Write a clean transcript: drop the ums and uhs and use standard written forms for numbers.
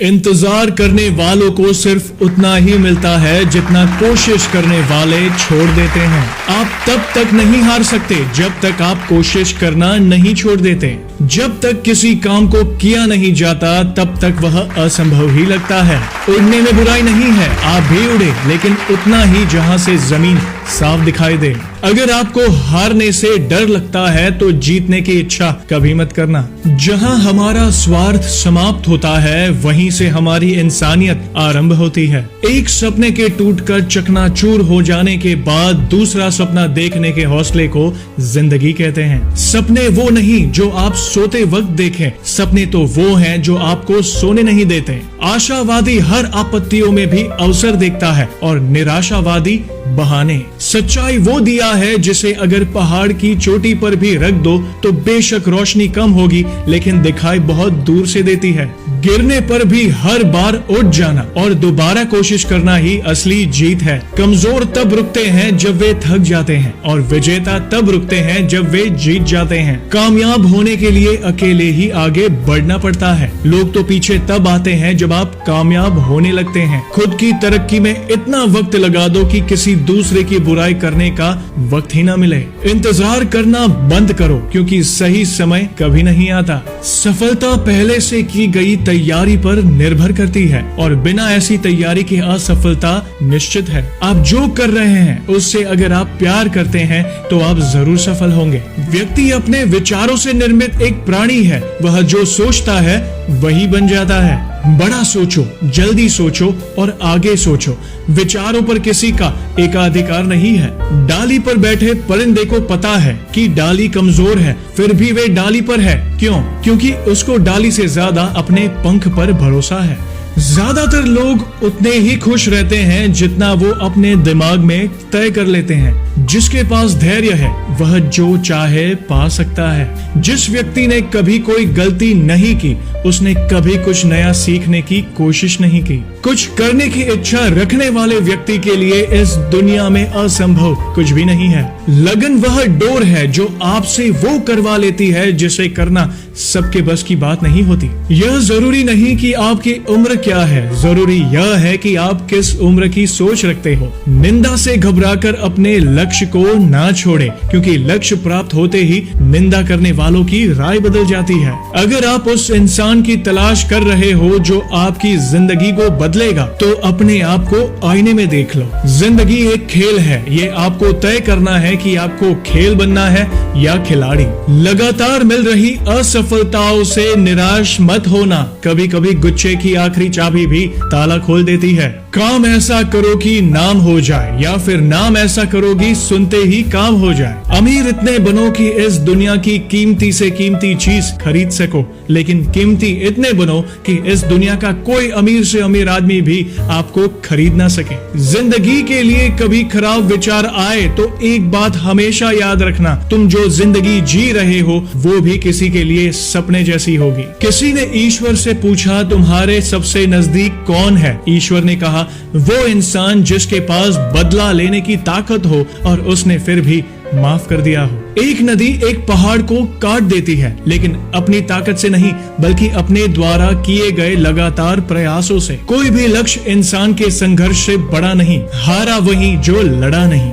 इंतजार करने वालों को सिर्फ उतना ही मिलता है जितना कोशिश करने वाले छोड़ देते हैं। आप तब तक नहीं हार सकते जब तक आप कोशिश करना नहीं छोड़ देते। जब तक किसी काम को किया नहीं जाता तब तक वह असंभव ही लगता है। उड़ने में बुराई नहीं है, आप भी उड़े, लेकिन उतना ही जहां से जमीन साफ दिखाई दे। अगर आपको हारने से डर लगता है तो जीतने की इच्छा कभी मत करना। जहां हमारा स्वार्थ समाप्त होता है वहीं से हमारी इंसानियत आरंभ होती है। एक सपने के टूटकर चकनाचूर हो जाने के बाद दूसरा सपना देखने के हौसले को जिंदगी कहते हैं। सपने वो नहीं जो आप सोते वक्त देखें, सपने तो वो हैं जो आपको सोने नहीं देते। आशावादी हर आपत्तियों में भी अवसर देखता है और निराशावादी बहाने। सच्चाई वो दिया है जिसे अगर पहाड़ की चोटी पर भी रख दो तो बेशक रोशनी कम होगी लेकिन दिखाई बहुत दूर से देती है। गिरने पर भी हर बार उठ जाना और दोबारा कोशिश करना ही असली जीत है। कमजोर तब रुकते हैं जब वे थक जाते हैं और विजेता तब रुकते हैं जब वे जीत जाते हैं। कामयाब होने के लिए अकेले ही आगे बढ़ना पड़ता है। लोग तो पीछे तब आते हैं जब आप कामयाब होने लगते हैं। खुद की तरक्की में इतना वक्त लगा दो कि किसी दूसरे की बुराई करने का वक्त ही ना मिले। इंतजार करना बंद करो क्योंकि सही समय कभी नहीं आता। सफलता पहले से की गई तैयारी पर निर्भर करती है और बिना ऐसी तैयारी के असफलता निश्चित है। आप जो कर रहे हैं उससे अगर आप प्यार करते हैं तो आप जरूर सफल होंगे। व्यक्ति अपने विचारों से निर्मित एक प्राणी है। वह जो सोचता है वही बन जाता है। बड़ा सोचो, जल्दी सोचो और आगे सोचो। विचारों पर किसी का एकाधिकार नहीं है। डाली पर बैठे परिंदे को पता है कि डाली कमजोर है, फिर भी वे डाली पर है। क्यों? क्योंकि उसको डाली से ज्यादा अपने पंख पर भरोसा है। ज्यादातर लोग उतने ही खुश रहते हैं जितना वो अपने दिमाग में तय कर लेते हैं। जिसके पास धैर्य है वह जो चाहे पा सकता है। जिस व्यक्ति ने कभी कोई गलती नहीं की उसने कभी कुछ नया सीखने की कोशिश नहीं की। कुछ करने की इच्छा रखने वाले व्यक्ति के लिए इस दुनिया में असंभव कुछ भी नहीं है। लगन वह डोर है जो आपसे वो करवा लेती है जिसे करना सबके बस की बात नहीं होती। यह जरूरी नहीं कि आपकी उम्र क्या है, जरूरी यह है कि आप किस उम्र की सोच रखते हो। निंदा से घबराकर अपने लक्ष्य को ना छोड़े क्योंकि लक्ष्य प्राप्त होते ही निंदा करने वालों की राय बदल जाती है। अगर आप उस इंसान की तलाश कर रहे हो जो आपकी जिंदगी को बदलेगा तो अपने आप को आईने में देख लो। जिंदगी एक खेल है, ये आपको तय करना है कि आपको खेल बनना है या खिलाड़ी। लगातार मिल रही असफलताओं से निराश मत होना। कभी कभी गुच्छे की आखिरी चाबी भी ताला खोल देती है। काम ऐसा करो कि नाम हो जाए या फिर नाम ऐसा करोगी सुनते ही काम हो जाए। अमीर इतने बनो कि इस दुनिया की कीमती से कीमती चीज खरीद सको, लेकिन कीमती इतने बनो कि इस दुनिया का कोई अमीर से अमीर आदमी भी आपको खरीद ना सके। जिंदगी के लिए कभी खराब विचार आए तो एक बात हमेशा याद रखना, तुम जो जिंदगी जी रहे हो वो भी किसी के लिए सपने जैसी होगी। किसी ने ईश्वर से पूछा तुम्हारे सबसे नजदीक कौन है? ईश्वर ने कहा वो इंसान जिसके पास बदला लेने की ताकत हो और उसने फिर भी माफ कर दिया हो। एक नदी एक पहाड़ को काट देती है लेकिन अपनी ताकत से नहीं बल्कि अपने द्वारा किए गए लगातार प्रयासों से। कोई भी लक्ष्य इंसान के संघर्ष से बड़ा नहीं, हारा वही जो लड़ा नहीं।